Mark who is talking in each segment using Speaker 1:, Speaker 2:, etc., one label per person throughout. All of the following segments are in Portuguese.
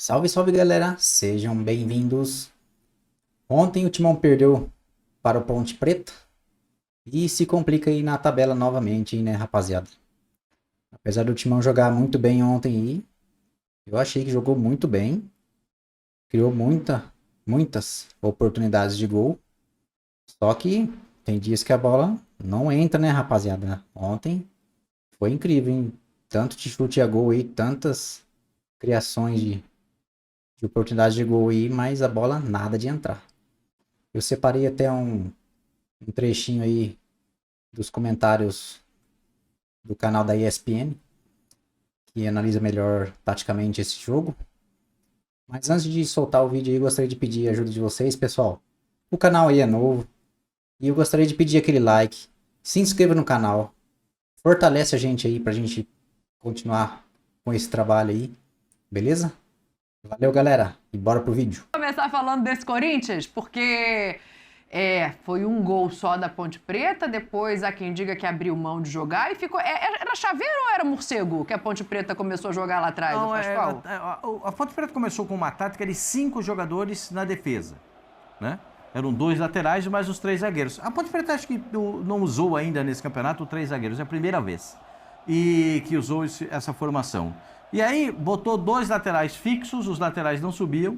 Speaker 1: Salve, salve galera, sejam bem-vindos. Ontem o Timão perdeu para o Ponte Preta e se complica aí na tabela novamente, né, rapaziada? Apesar do Timão jogar muito bem ontem aí, eu achei que jogou muito bem, criou muitas oportunidades de gol, só que tem dias que a bola não entra, né, rapaziada? Ontem foi incrível, hein? Tanto de chute a gol aí, tantas criações de oportunidades de gol aí, mas a bola nada de entrar. Eu separei até um trechinho aí dos comentários do canal da ESPN, que analisa melhor taticamente esse jogo. Mas antes de soltar o vídeo aí, gostaria de pedir a ajuda de vocês, pessoal. O canal aí é novo e eu gostaria de pedir aquele like, se inscreva no canal, fortalece a gente aí pra gente continuar com esse trabalho aí, beleza? Valeu, galera, e bora pro vídeo.
Speaker 2: Começar falando desse Corinthians, porque foi um gol só da Ponte Preta, depois há quem diga que abriu mão de jogar e ficou. Era Chaveiro ou era Morcego que a Ponte Preta começou a jogar lá atrás,
Speaker 3: Não,
Speaker 2: o Pascoal?
Speaker 3: a Ponte Preta começou com uma tática de 5 jogadores na defesa, né? Eram 2 laterais e mais os 3 zagueiros. A Ponte Preta acho que não usou ainda nesse campeonato 3 zagueiros, é a primeira vez e que usou essa formação. E aí botou 2 laterais fixos, os laterais não subiam,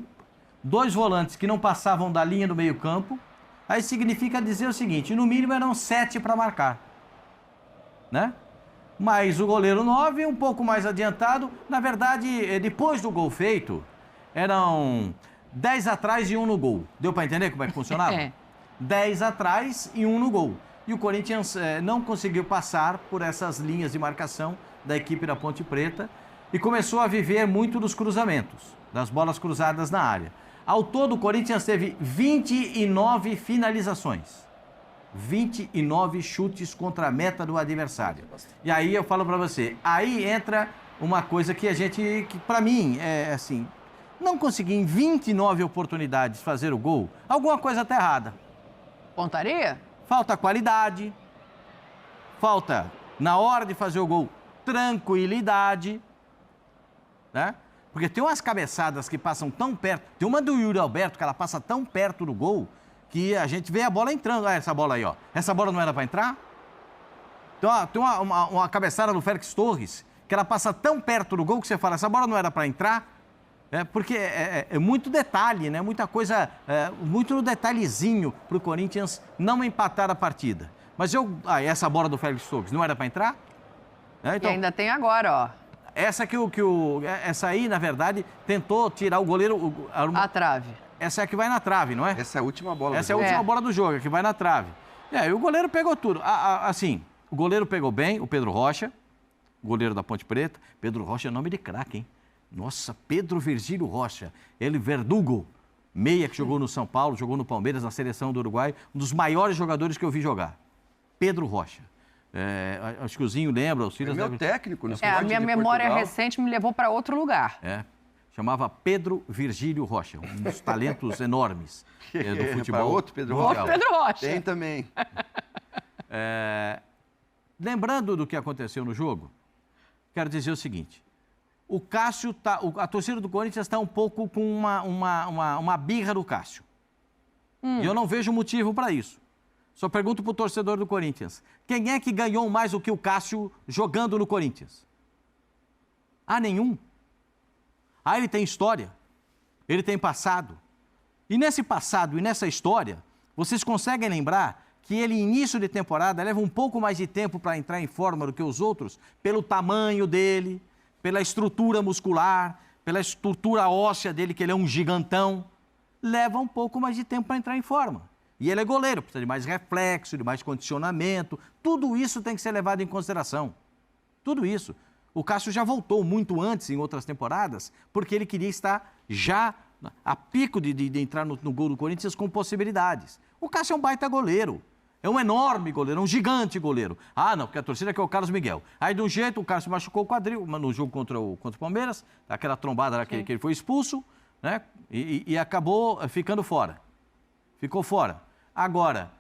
Speaker 3: 2 volantes que não passavam da linha do meio-campo. Aí significa dizer o seguinte: no mínimo eram 7 para marcar, né? Mas o goleiro 9, um pouco mais adiantado. Na verdade, depois do gol feito, eram 10 atrás e 1 no gol. Deu para entender como é que funcionava?
Speaker 2: É.
Speaker 3: 10 atrás e 1 no gol. E o Corinthians não conseguiu passar por essas linhas de marcação da equipe da Ponte Preta e começou a viver muito dos cruzamentos, das bolas cruzadas na área. Ao todo, o Corinthians teve 29 finalizações. 29 chutes contra a meta do adversário. E aí eu falo pra você, aí entra uma coisa que pra mim, é assim, não conseguir em 29 oportunidades fazer o gol, alguma coisa tá errada.
Speaker 2: Pontaria?
Speaker 3: Falta qualidade, falta, na hora de fazer o gol, tranquilidade, né? Porque tem umas cabeçadas que passam tão perto, tem uma do Yuri Alberto que ela passa tão perto do gol, que a gente vê a bola entrando. Ah, essa bola aí, ó. Essa bola não era para entrar? Então, tem uma cabeçada do Félix Torres, que ela passa tão perto do gol que você fala, essa bola não era para entrar? Porque é muito detalhe, né? Muita coisa, muito no detalhezinho para o Corinthians não empatar a partida. Mas essa bola do Félix Torres não era para entrar?
Speaker 2: Então, e ainda tem agora, ó.
Speaker 3: Essa essa aí, na verdade, tentou tirar o goleiro...
Speaker 2: A trave.
Speaker 3: Essa é a que vai na trave, não é?
Speaker 4: Essa é a última bola
Speaker 3: Essa é a última bola do jogo, que vai na trave. E o goleiro pegou tudo. Assim, o goleiro pegou bem, o Pedro Rocha, goleiro da Ponte Preta. Pedro Rocha é nome de craque, hein? Nossa, Pedro Virgílio Rocha. Ele, Verdugo, meia que jogou no São Paulo, jogou no Palmeiras, na seleção do Uruguai. Um dos maiores jogadores que eu vi jogar. Pedro Rocha. Acho que o Zinho lembra. O Silas
Speaker 4: é meu técnico. No
Speaker 2: a minha memória
Speaker 4: Portugal.
Speaker 2: recente me levou para outro lugar.
Speaker 3: Chamava Pedro Virgílio Rocha, um dos talentos enormes do futebol.
Speaker 4: Outro Pedro Rocha.
Speaker 2: Outro Pedro Rocha.
Speaker 4: Tem também.
Speaker 3: Lembrando do que aconteceu no jogo, quero dizer o seguinte: o Cássio a torcida do Corinthians está um pouco com uma birra do Cássio. E eu não vejo motivo para isso. Só pergunto para o torcedor do Corinthians: quem é que ganhou mais do que o Cássio jogando no Corinthians? Nenhum. Ele tem história, ele tem passado. E nesse passado e nessa história, vocês conseguem lembrar que ele, início de temporada, leva um pouco mais de tempo para entrar em forma do que os outros, pelo tamanho dele, pela estrutura muscular, pela estrutura óssea dele, que ele é um gigantão. Leva um pouco mais de tempo para entrar em forma. E ele é goleiro, precisa de mais reflexo, de mais condicionamento. Tudo isso tem que ser levado em consideração. Tudo isso. O Cássio já voltou muito antes, em outras temporadas, porque ele queria estar já a pico de entrar no gol do Corinthians com possibilidades. O Cássio é um baita goleiro. É um enorme goleiro, é um gigante goleiro. Não, porque a torcida quer o Carlos Miguel. Aí, de um jeito, o Cássio machucou o quadril no jogo contra o Palmeiras, aquela trombada lá que ele foi expulso, né? E acabou ficando fora. Ficou fora. Agora,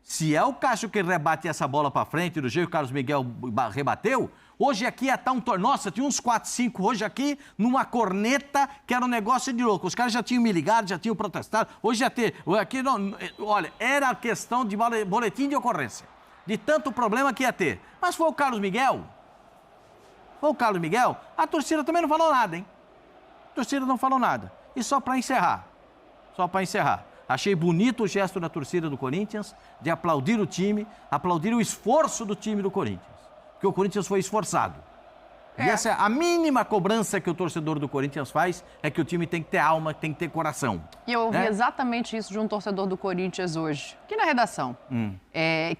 Speaker 3: Se é o Cássio que rebate essa bola para frente, do jeito que o Carlos Miguel rebateu, hoje aqui ia estar Nossa, tinha uns 4, 5 hoje aqui, numa corneta, que era um negócio de louco. Os caras já tinham me ligado, já tinham protestado. Hoje ia ter... Aqui, não, olha, era questão de boletim de ocorrência. De tanto problema que ia ter. Mas foi o Carlos Miguel. Foi o Carlos Miguel. A torcida também não falou nada, hein? A torcida não falou nada. E só para encerrar. Achei bonito o gesto da torcida do Corinthians de aplaudir o time, aplaudir o esforço do time do Corinthians. Porque o Corinthians foi esforçado. E essa é a mínima cobrança que o torcedor do Corinthians faz, é que o time tem que ter alma, tem que ter coração.
Speaker 2: E eu ouvi exatamente isso de um torcedor do Corinthians hoje, aqui na redação.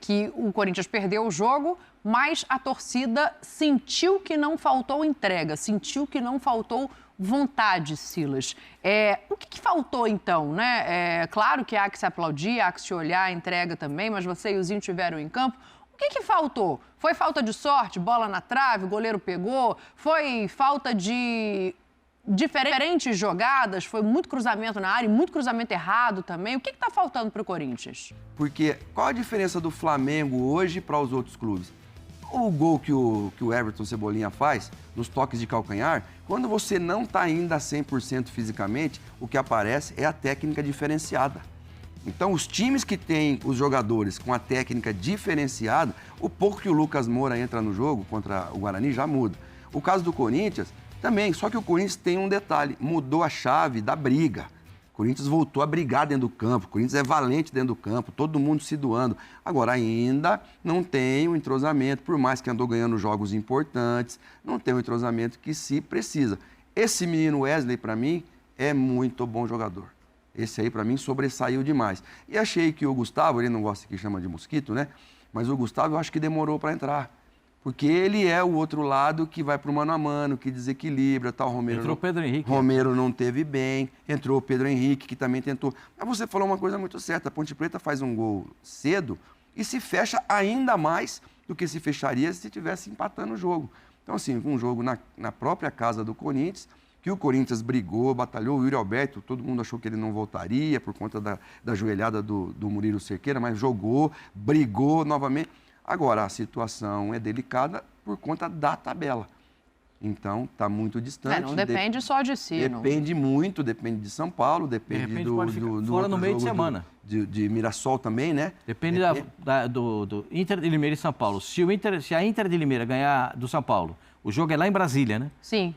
Speaker 2: Que o Corinthians perdeu o jogo, mas a torcida sentiu que não faltou entrega, sentiu que não faltou vontade, Silas. O que faltou, então, né? Claro que há que se aplaudir, há que se olhar a entrega também, mas você e o Zinho estiveram em campo. O que faltou? Foi falta de sorte, bola na trave, o goleiro pegou? Foi falta de diferentes jogadas? Foi muito cruzamento na área, muito cruzamento errado também? O que está faltando para o Corinthians?
Speaker 4: Porque qual a diferença do Flamengo hoje para os outros clubes? O gol que o Everton Cebolinha faz, nos toques de calcanhar, quando você não está ainda 100% fisicamente, o que aparece é a técnica diferenciada. Então, os times que têm os jogadores com a técnica diferenciada, o pouco que o Lucas Moura entra no jogo contra o Guarani já muda. O caso do Corinthians também, só que o Corinthians tem um detalhe, mudou a chave da briga. O Corinthians voltou a brigar dentro do campo, o Corinthians é valente dentro do campo, todo mundo se doando. Agora, ainda não tem o entrosamento, por mais que andou ganhando jogos importantes, não tem o entrosamento que se precisa. Esse menino Wesley, para mim, é muito bom jogador. Esse aí, para mim, sobressaiu demais. E achei que o Gustavo, ele não gosta que chama de mosquito, né? Mas o Gustavo, eu acho que demorou para entrar. Porque ele é o outro lado que vai para o mano a mano, que desequilibra, tal.
Speaker 3: Entrou o Pedro Henrique.
Speaker 4: Romero não teve bem, entrou o Pedro Henrique, que também tentou. Mas você falou uma coisa muito certa, a Ponte Preta faz um gol cedo e se fecha ainda mais do que se fecharia se estivesse empatando o jogo. Então, assim, um jogo na própria casa do Corinthians, que o Corinthians brigou, batalhou, o Yuri Alberto, todo mundo achou que ele não voltaria por conta da joelhada do Murilo Cerqueira, mas jogou, brigou novamente. Agora, a situação é delicada por conta da tabela. Então, está muito distante.
Speaker 2: Não depende só de si.
Speaker 4: Depende muito, depende de São Paulo, depende do
Speaker 3: fora no meio de semana.
Speaker 4: De Mirassol também, né?
Speaker 3: Depende do Inter de Limeira e São Paulo. Se a Inter de Limeira ganhar do São Paulo, o jogo é lá em Brasília, né?
Speaker 2: Sim.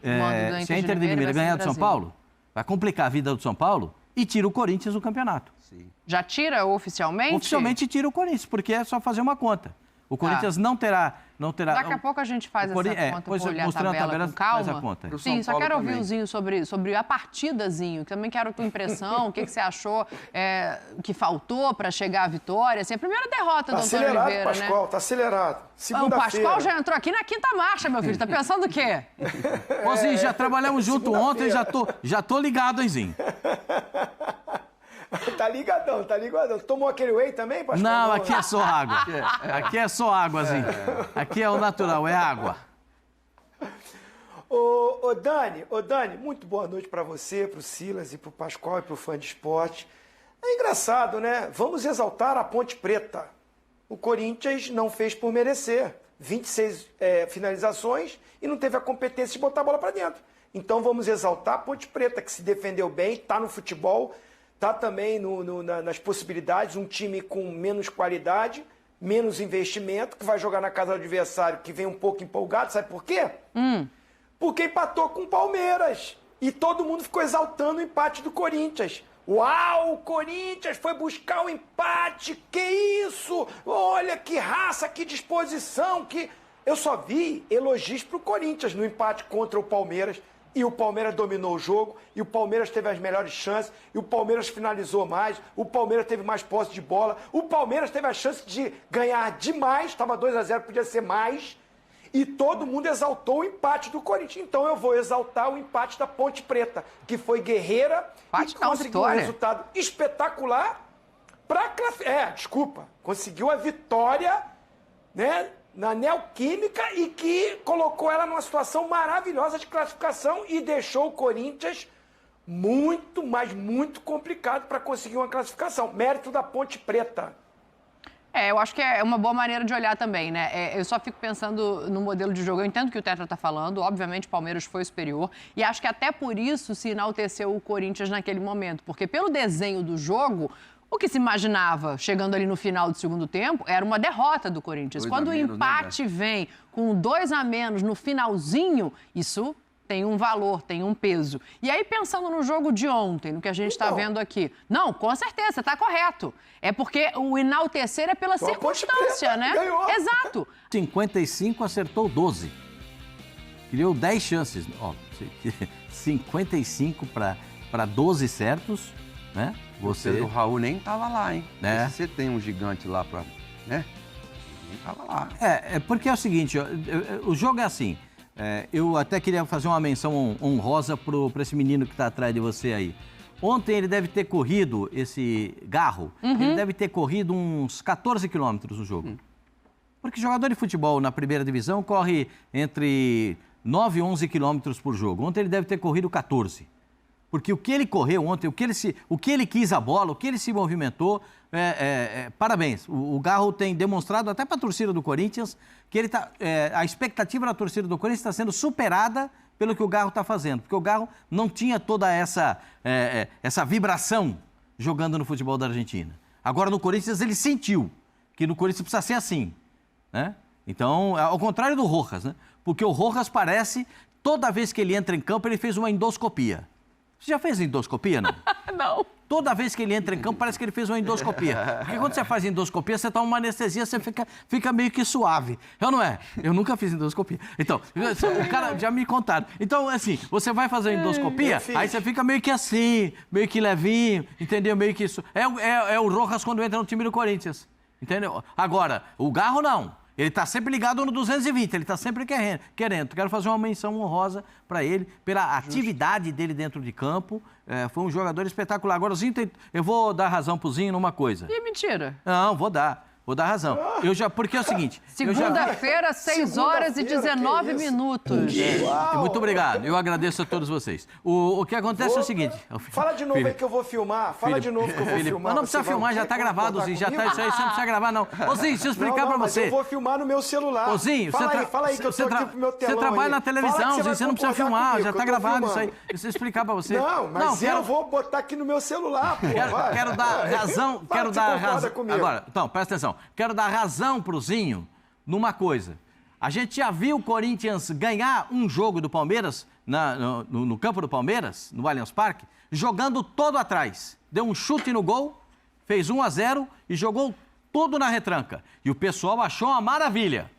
Speaker 3: Se a Inter de Limeira ganhar do São Paulo, vai complicar a vida do São Paulo e tira o Corinthians do campeonato.
Speaker 4: Sim.
Speaker 2: Já tira oficialmente?
Speaker 3: Oficialmente tira o Corinthians, porque é só fazer uma conta. O Corinthians não terá...
Speaker 2: Daqui a pouco a gente faz essa conta, para olhar a tabela com calma.
Speaker 3: Faz a conta.
Speaker 2: Sim, só quero ouvir o Zinho sobre a partidazinho, que também quero a tua impressão, o que você achou que faltou para chegar à vitória. Assim, a primeira derrota do Antônio Oliveira,
Speaker 5: Pascoal,
Speaker 2: né?
Speaker 5: Tá acelerado.
Speaker 2: O Pascoal já entrou aqui na quinta marcha, meu filho. Tá pensando o quê?
Speaker 3: Ô, Zinho, já trabalhamos junto ontem, já tô ligado, hein, Zinho?
Speaker 5: Tá ligadão. Tomou aquele whey também, Pascoal?
Speaker 3: Não, aqui é só água. Aqui é só águazinho. Aqui é o natural, é água.
Speaker 5: Ô, Dani, muito boa noite pra você, pro Silas e pro Pascoal e pro fã de esporte. É engraçado, né? Vamos exaltar a Ponte Preta. O Corinthians não fez por merecer. 26 finalizações e não teve a competência de botar a bola pra dentro. Então vamos exaltar a Ponte Preta, que se defendeu bem, tá no futebol, tá também nas possibilidades, um time com menos qualidade, menos investimento, que vai jogar na casa do adversário, que vem um pouco empolgado, sabe por quê? Porque empatou com o Palmeiras. E todo mundo ficou exaltando o empate do Corinthians. Uau, o Corinthians foi buscar o empate, que isso? Olha que raça, que disposição, que... Eu só vi elogios pro Corinthians no empate contra o Palmeiras. E o Palmeiras dominou o jogo, e o Palmeiras teve as melhores chances, e o Palmeiras finalizou mais, o Palmeiras teve mais posse de bola, o Palmeiras teve a chance de ganhar demais, estava 2-0, podia ser mais, e todo mundo exaltou o empate do Corinthians. Então eu vou exaltar o empate da Ponte Preta, que foi guerreira e conseguiu um resultado espetacular para conseguiu a vitória, né? Na Neoquímica e que colocou ela numa situação maravilhosa de classificação e deixou o Corinthians muito, mas muito complicado para conseguir uma classificação. Mérito da Ponte Preta.
Speaker 2: Eu acho que é uma boa maneira de olhar também, né? Eu só fico pensando no modelo de jogo. Eu entendo o que o Tetra tá falando. Obviamente, o Palmeiras foi superior. E acho que até por isso se enalteceu o Corinthians naquele momento. Porque pelo desenho do jogo, o que se imaginava, chegando ali no final do segundo tempo, era uma derrota do Corinthians. Quando o empate vem com 2 a menos no finalzinho, isso tem um valor, tem um peso. E aí, pensando no jogo de ontem, no que a gente está vendo aqui, não, com certeza, você está correto. É porque o enaltecer é pela circunstância, né?
Speaker 5: Ganhou.
Speaker 2: Exato.
Speaker 3: 55 acertou 12. Criou 10 chances. Ó, 55 para 12 certos, né?
Speaker 4: O Raul nem tava lá, hein?
Speaker 3: É.
Speaker 4: Se você tem um gigante lá pra... né? Nem tava lá.
Speaker 3: Porque é o seguinte, ó, o jogo é assim. Eu até queria fazer uma menção honrosa para esse menino que está atrás de você aí. Ontem ele deve ter corrido, esse Garro, ele deve ter corrido uns 14 quilômetros no jogo. Porque jogador de futebol na primeira divisão corre entre 9 e 11 quilômetros por jogo. Ontem ele deve ter corrido 14. Porque o que ele correu ontem, o que ele quis a bola, o que ele se movimentou, parabéns. O Garro tem demonstrado até para a torcida do Corinthians que ele a expectativa da torcida do Corinthians está sendo superada pelo que o Garro está fazendo. Porque o Garro não tinha toda essa vibração jogando no futebol da Argentina. Agora no Corinthians ele sentiu que no Corinthians precisa ser assim, né? Então, ao contrário do Rojas, né? Porque o Rojas parece, toda vez que ele entra em campo, ele fez uma endoscopia. Você já fez endoscopia, não?
Speaker 2: Não.
Speaker 3: Toda vez que ele entra em campo, parece que ele fez uma endoscopia. Porque quando você faz endoscopia, você toma uma anestesia, você fica meio que suave. Não é? Eu nunca fiz endoscopia. Então, o cara já me contaram. Então, assim, você vai fazer endoscopia, aí você fica meio que assim, meio que levinho, entendeu? Meio que isso. É o Rojas quando entra no time do Corinthians, entendeu? Agora, o Garro não. Ele está sempre ligado no 220, ele está sempre querendo. Quero fazer uma menção honrosa para ele, pela atividade dele dentro de campo. Foi um jogador espetacular. Agora, eu vou dar razão pro Zinho numa coisa.
Speaker 2: E mentira.
Speaker 3: Não, vou dar razão. Porque é o seguinte...
Speaker 2: Segunda-feira, 6 horas e 19 minutos.
Speaker 3: Muito obrigado. Eu agradeço a todos vocês. O que acontece é o seguinte...
Speaker 5: Fala de novo aí que eu vou filmar. Fala de novo que eu vou filmar.
Speaker 3: Mas não precisa filmar, já está gravado, Zinho. Já está isso aí, você não precisa gravar, não. Ô, Zinho, deixa eu explicar para você.
Speaker 5: Eu vou filmar no meu celular.
Speaker 3: Ô, Zinho,
Speaker 5: fala aí que eu tô aqui pro meu telão.
Speaker 3: Você trabalha na televisão, Zinho, você não precisa filmar, já está gravado isso aí. Deixa eu explicar para você.
Speaker 5: Não, eu vou botar aqui no meu celular, pô.
Speaker 3: Quero dar razão. Agora, então, presta atenção. Quero dar razão pro Zinho numa coisa. A gente já viu o Corinthians ganhar um jogo do Palmeiras, no campo do Palmeiras, no Allianz Parque, jogando todo atrás. Deu um chute no gol, fez 1-0 e jogou tudo na retranca. E o pessoal achou uma maravilha.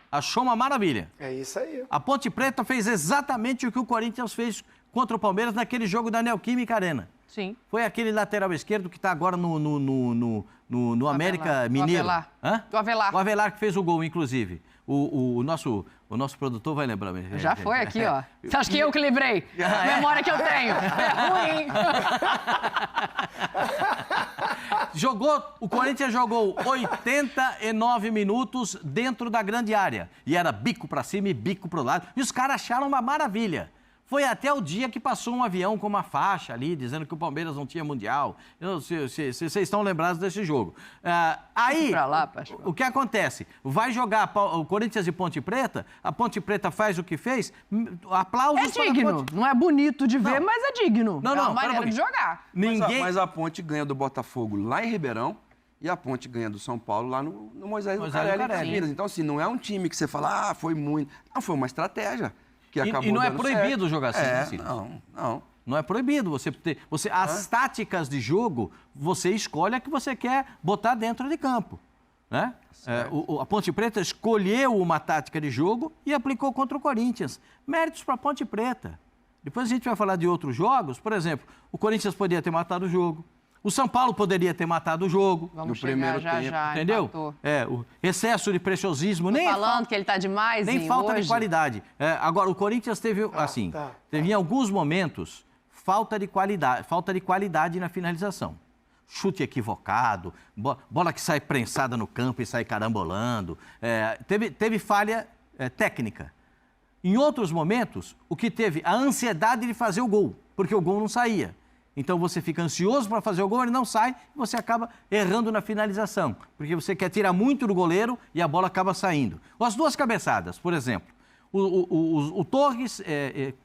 Speaker 3: Achou uma maravilha.
Speaker 5: É isso aí.
Speaker 3: A Ponte Preta fez exatamente o que o Corinthians fez contra o Palmeiras naquele jogo da Neoquímica Arena.
Speaker 2: Sim.
Speaker 3: Foi aquele lateral esquerdo que está agora no América Mineiro.
Speaker 2: Do Avelar.
Speaker 3: O Avelar que fez o gol, inclusive. O nosso produtor vai lembrar.
Speaker 2: Já foi aqui, ó. Você acha que eu que lembrei? A memória que eu tenho. É ruim.
Speaker 3: O Corinthians jogou 89 minutos dentro da grande área. E era bico para cima e bico para o lado. E os caras acharam uma maravilha. Foi até o dia que passou um avião com uma faixa ali, dizendo que o Palmeiras não tinha Mundial. Se vocês estão lembrados desse jogo. Aí, o que acontece? Vai jogar o Corinthians e Ponte Preta, a Ponte Preta faz o que fez, aplausos
Speaker 2: para a Ponte. Não é bonito de ver, mas é digno. É uma maneira de jogar.
Speaker 4: Mas a Ponte ganha do Botafogo lá em Ribeirão e a Ponte ganha do São Paulo lá no Moisés Lucarelli em Campinas. Então, assim, não é um time que você fala, foi muito... Não, foi uma estratégia.
Speaker 3: E não é proibido jogar assim.
Speaker 4: Não.
Speaker 3: Não é proibido. As táticas de jogo, você escolhe a que você quer botar dentro de campo. Né? A Ponte Preta escolheu uma tática de jogo e aplicou contra o Corinthians. Méritos para a Ponte Preta. Depois a gente vai falar de outros jogos. Por exemplo, o Corinthians poderia ter matado o jogo. O São Paulo poderia ter matado o jogo.
Speaker 2: Vamos no primeiro tempo.
Speaker 3: Entendeu? O excesso de preciosismo.
Speaker 2: Nem falando que ele está demais.
Speaker 3: Nem falta de qualidade. Agora, o Corinthians teve, teve em alguns momentos falta de qualidade na finalização. Chute equivocado, bola que sai prensada no campo e sai carambolando. Teve falha técnica. Em outros momentos, o que teve a ansiedade de fazer o gol, porque o gol não saía. Então você fica ansioso para fazer o gol, ele não sai e você acaba errando na finalização, porque você quer tirar muito do goleiro e a bola acaba saindo. As duas cabeçadas, por exemplo. O Torres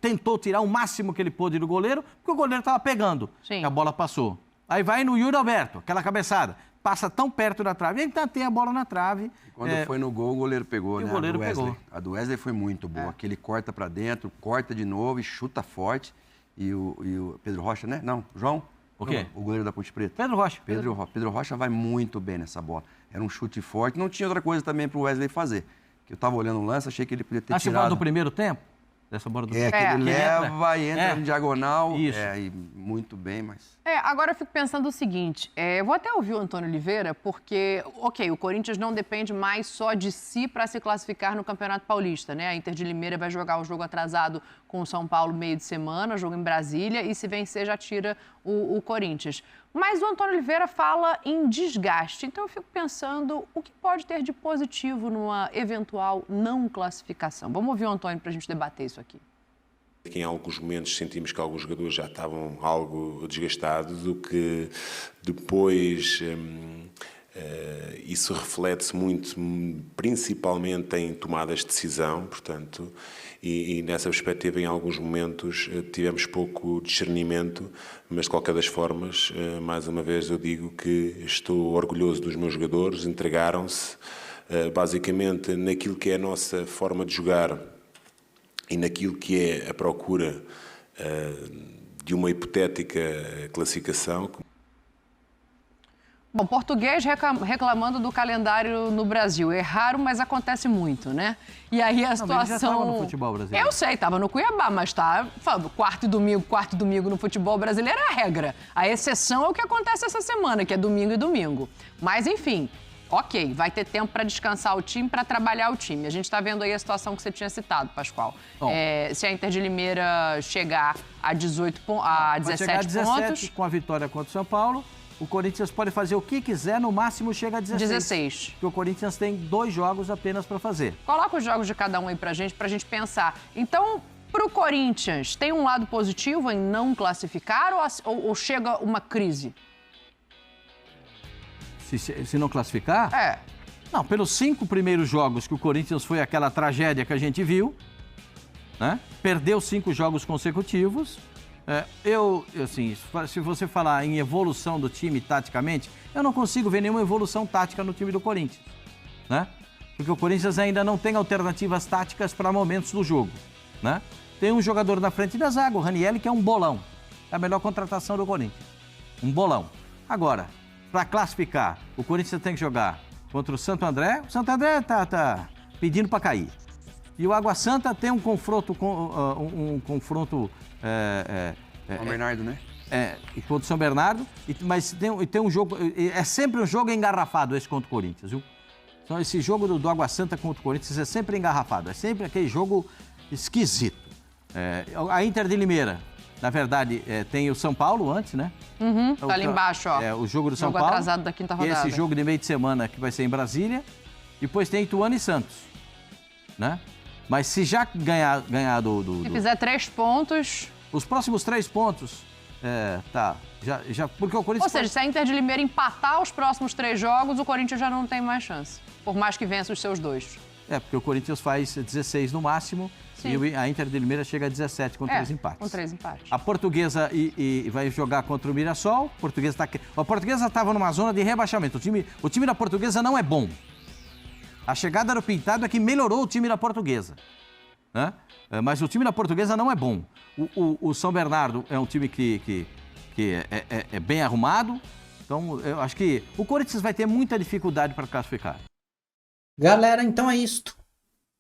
Speaker 3: tentou tirar o máximo que ele pôde do goleiro, porque o goleiro estava pegando.
Speaker 2: Sim.
Speaker 3: A bola passou. Aí vai no Yuri Alberto, aquela cabeçada. Passa tão perto da trave, ele tem a bola na trave.
Speaker 4: Quando foi no gol, o goleiro pegou, né?
Speaker 3: O goleiro pegou.
Speaker 4: A do Wesley foi muito boa. Que ele corta para dentro, corta de novo e chuta forte. E o Pedro Rocha, né? Não, João?
Speaker 3: O quê?
Speaker 4: O goleiro da Ponte Preta.
Speaker 3: Pedro Rocha.
Speaker 4: Pedro Rocha vai muito bem nessa bola. Era um chute forte. Não tinha outra coisa também pro Wesley fazer. Que eu tava olhando o lance, achei que ele podia ter
Speaker 3: Acho que
Speaker 4: tirado.
Speaker 3: do primeiro tempo? Dessa bola do
Speaker 4: Que ele leva e entra
Speaker 3: É.
Speaker 4: em diagonal.
Speaker 3: Isso.
Speaker 4: E muito bem, mas...
Speaker 2: Agora eu fico pensando o seguinte, eu vou até ouvir o Antônio Oliveira, porque, ok, o Corinthians não depende mais só de si para se classificar no Campeonato Paulista, né? A Inter de Limeira vai jogar o jogo atrasado com o São Paulo meio de semana, jogo em Brasília, e se vencer já tira o Corinthians. Mas o Antônio Oliveira fala em desgaste, então eu fico pensando o que pode ter de positivo numa eventual não classificação. Vamos ouvir o Antônio para a gente debater isso aqui.
Speaker 6: Que em alguns momentos sentimos que alguns jogadores já estavam algo desgastados, o que depois isso reflete-se muito, principalmente em tomadas de decisão, portanto, e nessa perspectiva, em alguns momentos, tivemos pouco discernimento, mas de qualquer das formas, mais uma vez eu digo que estou orgulhoso dos meus jogadores, entregaram-se basicamente naquilo que é a nossa forma de jogar e naquilo que é a procura de uma hipotética classificação.
Speaker 2: Bom, português reclamando do calendário no Brasil. É raro, mas acontece muito, né? E aí a situação...
Speaker 3: Ele já estava no futebol brasileiro.
Speaker 2: Eu sei, estava no Cuiabá, mas tá quarto e domingo no futebol brasileiro é a regra. A exceção é o que acontece essa semana, que é domingo e domingo. Mas, enfim... Ok, vai ter tempo para descansar o time, para trabalhar o time. A gente está vendo aí a situação que você tinha citado, Pascoal. Se a Inter de Limeira chegar a 17
Speaker 3: chegar a 17
Speaker 2: pontos...
Speaker 3: com a vitória contra o São Paulo, o Corinthians pode fazer o que quiser, no máximo chega a 16. Porque o Corinthians tem 2 jogos apenas para fazer.
Speaker 2: Coloca os jogos de cada um aí pra gente pensar. Então, pro Corinthians, tem um lado positivo em não classificar ou chega uma crise?
Speaker 3: Se não classificar? Não, pelos 5 primeiros jogos que o Corinthians foi aquela tragédia que a gente viu, né? Perdeu 5 jogos consecutivos. Se você falar em evolução do time taticamente, eu não consigo ver nenhuma evolução tática no time do Corinthians, né? Porque o Corinthians ainda não tem alternativas táticas para momentos do jogo, né? Tem um jogador na frente da zaga, o Ranieri, que é um bolão. É a melhor contratação do Corinthians. Um bolão. Agora, para classificar, o Corinthians tem que jogar contra o Santo André. O Santo André tá pedindo para cair. E o Água Santa tem um confronto com
Speaker 4: São Bernardo, né?
Speaker 3: Contra o São Bernardo. Mas tem um jogo. É sempre um jogo engarrafado esse contra o Corinthians, viu? Então, esse jogo do Água Santa contra o Corinthians é sempre engarrafado. É sempre aquele jogo esquisito. A Inter de Limeira. Na verdade, tem o São Paulo antes, né?
Speaker 2: Tá ali embaixo, ó.
Speaker 3: O jogo do São
Speaker 2: Jogo
Speaker 3: Paulo.
Speaker 2: atrasado da quinta rodada.
Speaker 3: Esse jogo de meio de semana que vai ser em Brasília. Depois tem Ituano e Santos, né? Mas se já ganhar
Speaker 2: Se fizer 3 pontos...
Speaker 3: Os próximos 3 pontos, porque o Corinthians...
Speaker 2: Ou seja, se a Inter de Limeira empatar os próximos 3 jogos, o Corinthians já não tem mais chance. Por mais que vença os seus 2.
Speaker 3: Porque o Corinthians faz 16 no máximo. Sim. E a Inter de Limeira chega a 17 com 3 empates.
Speaker 2: Com 3 empates.
Speaker 3: A Portuguesa vai jogar contra o Mirassol. A Portuguesa estava numa zona de rebaixamento. O time da Portuguesa não é bom. A chegada do Pintado é que melhorou o time da Portuguesa, né? Mas o time da Portuguesa não é bom. O São Bernardo é um time que é bem arrumado. Então, eu acho que o Corinthians vai ter muita dificuldade para classificar.
Speaker 1: Galera, então é isto.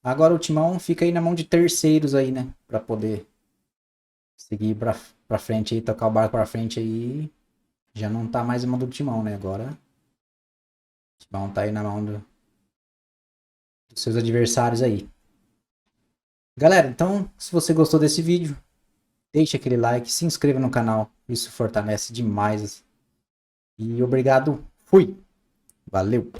Speaker 1: Agora o Timão fica aí na mão de terceiros aí, né? Pra poder seguir pra frente aí, tocar o barco pra frente aí. Já não tá mais em mão do Timão, né? Agora o Timão tá aí na mão dos seus adversários aí. Galera, então, se você gostou desse vídeo, deixe aquele like, se inscreva no canal. Isso fortalece demais. E obrigado. Fui. Valeu.